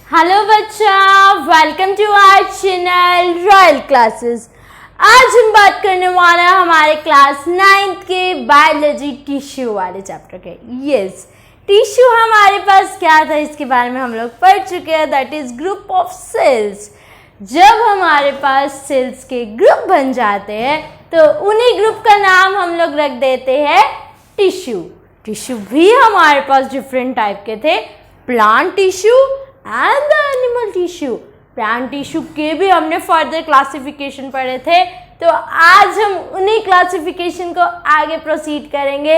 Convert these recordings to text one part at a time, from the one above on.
Hello बच्चा, welcome to our channel Royal Classes. आज हम बात करने वाले हैं हमारे क्लास 9th के बायोलॉजी टिश्यू वाले चैप्टर के। यस, टिश्यू हमारे पास क्या था इसके बारे में हम लोग पढ़ चुके हैं। That is group of cells. जब हमारे पास सेल्स के ग्रुप बन जाते हैं तो उन्हीं ग्रुप का नाम हम लोग रख देते हैं टिश्यू। टिश्यू भी हमारे पास डिफरेंट टाइप के थे, plant tissue and the animal tissue. Plant tissue के भी हमने फर्दर क्लासिफिकेशन पढ़े थे, तो आज हम उन्हीं क्लासिफिकेशन को आगे प्रोसीड करेंगे।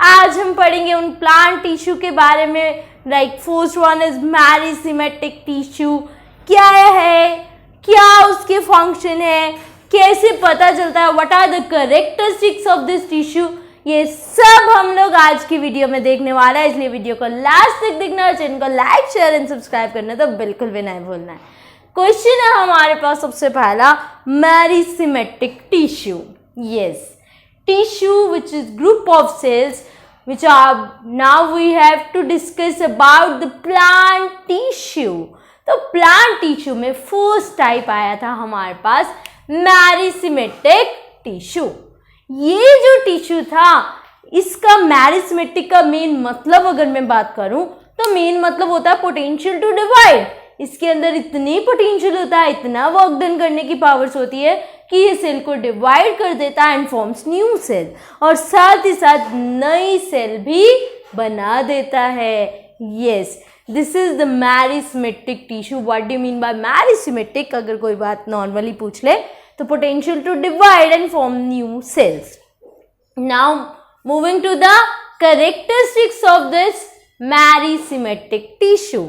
आज हम पढ़ेंगे उन प्लांट टिश्यू के बारे में। Like first one is meristematic tissue. क्या है, क्या उसके फंक्शन है, कैसे पता चलता है, what are the characteristics of this tissue, ये सब हम लोग आज की वीडियो में देखने वाला है। इसलिए वीडियो को लास्ट तक देखना और चैनल को लाइक शेयर एंड सब्सक्राइब करना तो बिल्कुल भी नहीं भूलना है। क्वेश्चन है हमारे पास सबसे पहला, meristematic tissue. Yes, tissue which is group of cells which are now we have to discuss about the plant tissue। तो प्लांट टिश्यू में फर्स्ट टाइप आया था हमारे पास मेरिस्टेमेटिक टिश्यू। ये जो टिश्यू था, इसका मेरिस्टेमेटिक का मेन मतलब अगर मैं बात करूं तो मेन मतलब होता है पोटेंशियल टू डिवाइड। इसके अंदर इतनी पोटेंशियल होता है, इतना वर्क डन करने की पावर्स होती है कि ये सेल को डिवाइड कर देता है एंड फॉर्म्स न्यू सेल, और साथ ही साथ नई सेल भी बना देता है। Yes, this is the meristematic tissue. What do you mean by meristematic? अगर कोई बात नॉर्मली पूछ ले तो potential to divide and form new cells. Now moving to the characteristics of this meristematic tissue.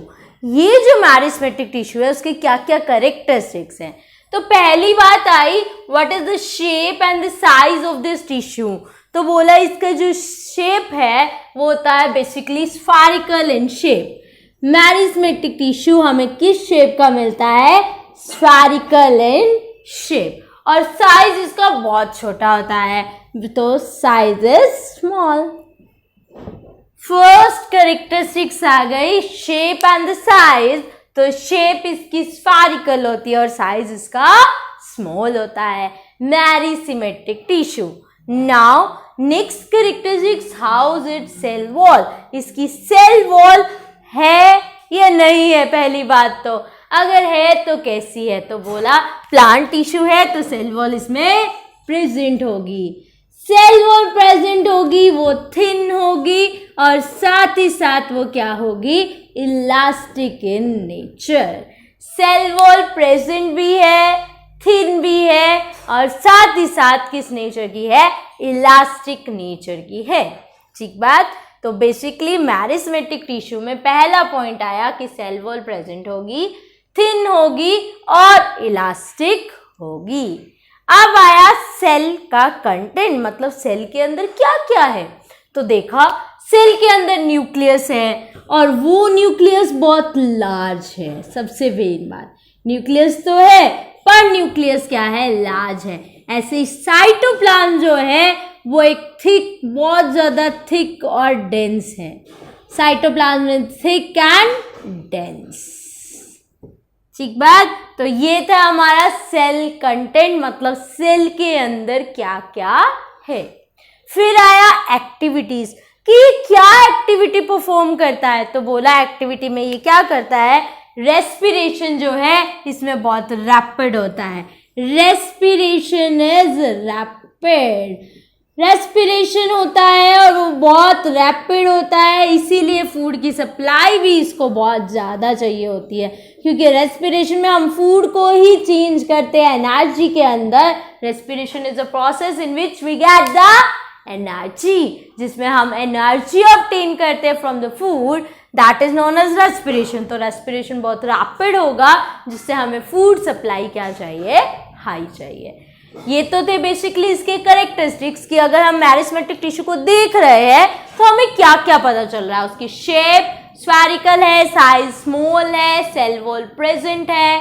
ये जो मेरिस्टेमेटिक टिश्यू है उसके क्या क्या कैरेक्टरिस्टिक्स हैं? तो पहली बात आई, what is the shape and the size of this tissue. तो बोला इसका जो शेप है वो होता है basically spherical in shape. Meristematic tissue हमें किस शेप का मिलता है? Spherical in shape. और साइज इसका बहुत छोटा होता है, तो size is small. First characteristics आ गई, शेप एंड द साइज। तो शेप इसकी स्फेरिकल होती है और साइज इसका स्मॉल होता है, meristematic tissue. Now next characteristics, how is it cell wall. इसकी सेल वॉल है या नहीं है? पहली बात तो अगर है तो कैसी है? तो बोला प्लांट टिश्यू है तो सेल वॉल इसमें प्रेजेंट होगी। सेल वॉल प्रेजेंट होगी, वो थिन होगी और साथ ही साथ वो क्या होगी? Elastic in nature. Cell wall present भी है, थिन भी है और साथ ही साथ किस नेचर की है? इलास्टिक नेचर की है। ठीक बात। तो बेसिकली मेरिस्टेमेटिक टिश्यू में पहला पॉइंट आया कि सेल वॉल प्रेजेंट होगी, थिन होगी और इलास्टिक होगी। अब आया सेल का कंटेंट, मतलब सेल के अंदर क्या क्या है। तो देखा सेल के अंदर न्यूक्लियस है और वो न्यूक्लियस बहुत लार्ज है। सबसे मेन बात, न्यूक्लियस तो है पर न्यूक्लियस क्या है? लार्ज है। ऐसे साइटोप्लाज्म जो है वो एक थिक, बहुत ज्यादा थिक और डेंस है। Cytoplasm thick and dense. ठीक बात। तो ये था हमारा सेल कंटेंट, मतलब सेल के अंदर क्या क्या है। फिर आया एक्टिविटीज कि क्या एक्टिविटी परफॉर्म करता है। तो बोला एक्टिविटी में ये क्या करता है? रेस्पिरेशन जो है इसमें बहुत रैपिड होता है। Respiration is rapid. रेस्पिरेशन होता है और वो बहुत रैपिड होता है, इसीलिए फूड की सप्लाई भी इसको बहुत ज़्यादा चाहिए होती है, क्योंकि रेस्पिरेशन में हम फूड को ही चेंज करते हैं एनर्जी के अंदर। Respiration is a process in which we get the energy, जिसमें हम एनर्जी ऑब्टेन करते हैं from the food, that is known as respiration. तो रेस्पिरेशन बहुत रैपिड होगा जिससे हमें फूड सप्लाई क्या चाहिए? हाई चाहिए। ये तो थे बेसिकली इसके कैरेक्टरिस्टिक्स कि अगर हम मेरिस्टेमेटिक टिश्यू को देख रहे हैं तो हमें क्या क्या पता चल रहा है। उसकी शेप स्फेरिकल है, साइज स्मॉल है, सेल वॉल प्रेजेंट है,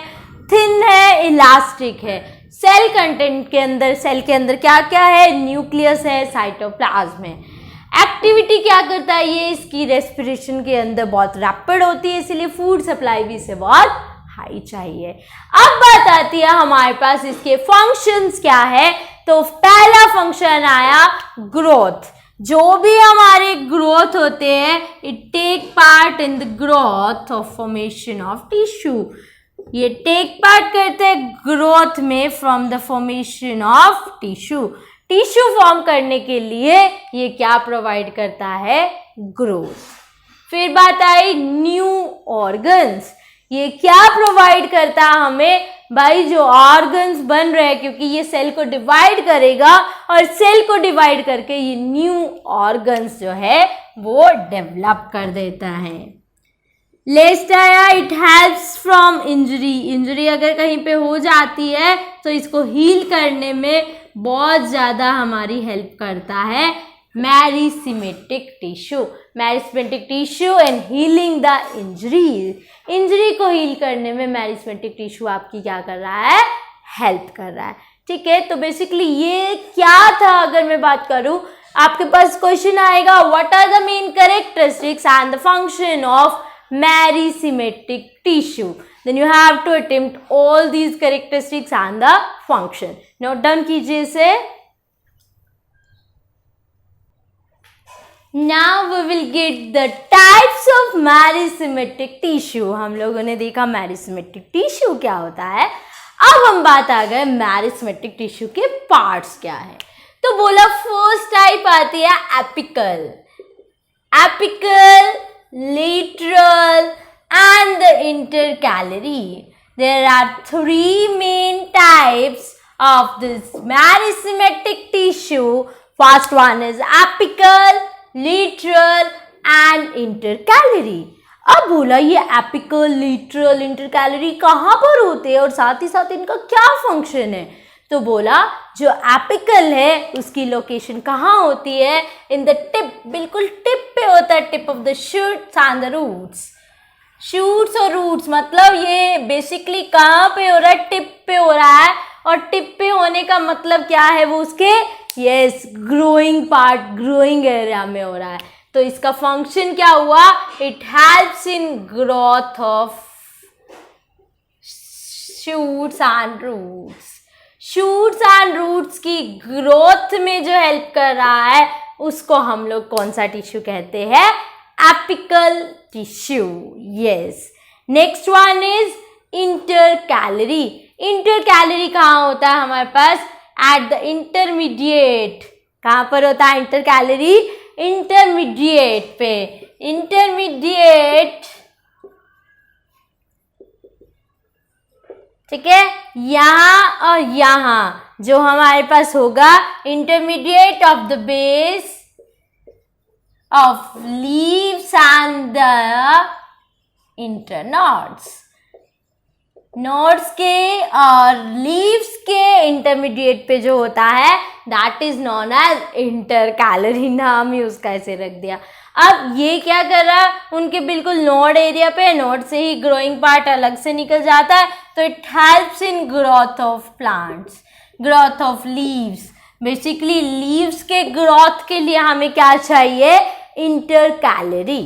थिन है, इलास्टिक है। सेल कंटेंट के अंदर, सेल के अंदर क्या क्या है? न्यूक्लियस है, साइटोप्लाज्म है। एक्टिविटी क्या करता है, ये इसकी रेस्पिरेशन के अंदर बहुत रैपिड होती है, इसलिए फूड सप्लाई भी इसे बहुत हाई चाहिए। अब बात आती है हमारे पास इसके फंक्शंस क्या है। तो पहला फंक्शन आया ग्रोथ। जो भी हमारे ग्रोथ होते हैं, it take part in the growth of formation of tissue. ये टेक पार्ट करते हैं ग्रोथ में from the formation of tissue. Tissue form करने के लिए ये क्या प्रोवाइड करता है, ग्रोथ। फिर बात आई न्यू ऑर्गन्स। ये क्या प्रोवाइड करता है हमें, भाई जो ऑर्गन्स बन रहे हैं, क्योंकि ये सेल को डिवाइड करेगा और सेल को डिवाइड करके ये न्यू ऑर्गन्स जो है वो डेवलप कर देता है। लेस्ट आया it helps from injury. Injury अगर कहीं पे हो जाती है तो इसको हील करने में बहुत ज़्यादा हमारी हेल्प करता है meristematic tissue. Meristematic tissue and healing the injury. Injury को हील करने में मेरिस्टेमेटिक टिश्यू आपकी क्या कर रहा है, हेल्प कर रहा है। ठीक है, तो बेसिकली ये क्या था, अगर मैं बात करूं आपके पास क्वेश्चन आएगा what are the main characteristics and the function of meristematic tissue, then you have to attempt all these characteristics and the function. Note down कीजिए इसे। Now we will get the types of meristematic tissue. हम लोगों ने देखा meristematic tissue क्या होता है। अब हम बात आ गए मेरिस्टेमेटिक टिश्यू के पार्ट्स क्या है। तो बोला फर्स्ट टाइप आती है apical. Apical, lateral and the intercalary. There are three main types of this merisematic tissue. First one is apical, lateral and intercalary. अब बोला ये apical, lateral, intercalary कहाँ पर होते हैं और साथ ही साथ इनका क्या फंक्शन है। तो बोला जो एपिकल है उसकी लोकेशन कहाँ होती है, इन द टिप, बिल्कुल टिप पे होता है, tip of the shoots and the roots. Shoots और रूट्स मतलब ये बेसिकली कहाँ पे हो रहा है, टिप पे हो रहा है। और टिप पे होने का मतलब क्या है, वो उसके yes growing part, growing area में हो रहा है। तो इसका फंक्शन क्या हुआ, it helps in growth of shoots and roots. Shoots and roots की ग्रोथ में जो हेल्प कर रहा है उसको हम लोग कौन सा टिश्यू कहते हैं, apical tissue. Yes, next one is intercalary. Intercalary कहाँ होता है हमारे पास, एट द इंटरमीडिएट। कहाँ पर होता है इंटरकैलरी, इंटरमीडिएट पे। इंटरमीडिएट, ठीक है, यहाँ और यहाँ जो हमारे पास होगा intermediate of the base of leaves and the internodes. Nodes के और लीव्स के इंटरमीडिएट पे जो होता है that is known as intercalary. नाम ही उसका ऐसे रख दिया। अब ये क्या कर रहा है, उनके बिल्कुल नोड एरिया पे, नोड से ही ग्रोइंग पार्ट अलग से निकल जाता है, तो it helps in growth of plants, growth of leaves. Basically leaves के ग्रोथ के लिए हमें क्या चाहिए, intercalary.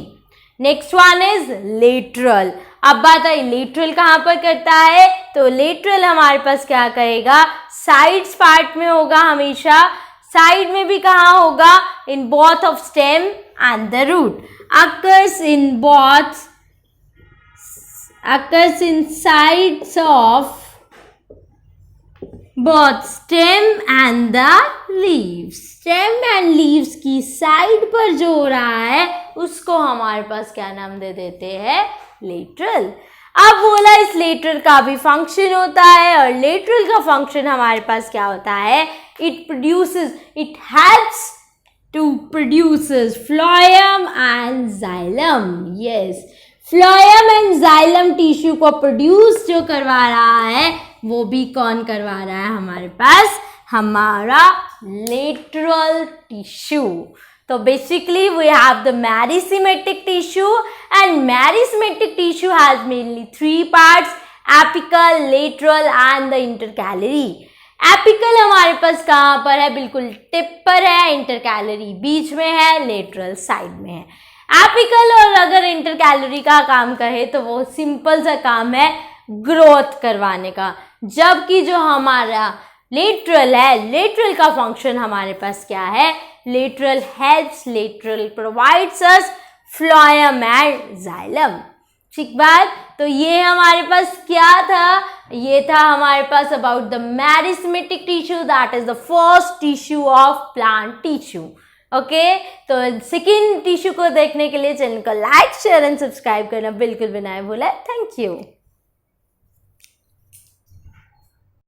Next one is lateral. अब बात आई लेटरल कहाँ पर करता है, तो लेटरल हमारे पास क्या कहेगा, साइड्स पार्ट में होगा हमेशा। साइड में भी कहाँ होगा, in both of stem and the root. occurs in sides of both stem and the leaves। Stem and leaves की साइड पर जो हो रहा है उसको हमारे पास क्या नाम दे देते हैं, लेटरल। अब बोला इस लेटरल का भी फंक्शन होता है, और लेटरल का फंक्शन हमारे पास क्या होता है, it helps to produces phloem and xylem. Yes, phloem and xylem tissue को प्रोड्यूस जो करवा रहा है वो भी कौन करवा रहा है हमारे पास, हमारा lateral tissue. So basically we have the meristematic tissue, and meristematic tissue has mainly three parts: apical, lateral and the intercalary. Apical हमारे पास कहाँ पर है, बिल्कुल टिप पर है, इंटरकैलरी बीच में है, लेटरल साइड में है। एपिकल और अगर इंटरकैलरी का काम कहे तो वो सिंपल सा काम है ग्रोथ करवाने का, जबकि जो हमारा लेटरल है, लेटरल का फंक्शन हमारे पास क्या है, lateral helps, lateral provides us phloem and xylem. ठीक बात। तो ये हमारे पास क्या था, ये था हमारे पास about the meristematic tissue, that is the first tissue of plant tissue. Okay, तो सेकेंड टिश्यू को देखने के लिए चैनल को लाइक शेयर एंड सब्सक्राइब करना बिल्कुल भी ना भूलें। Thank you.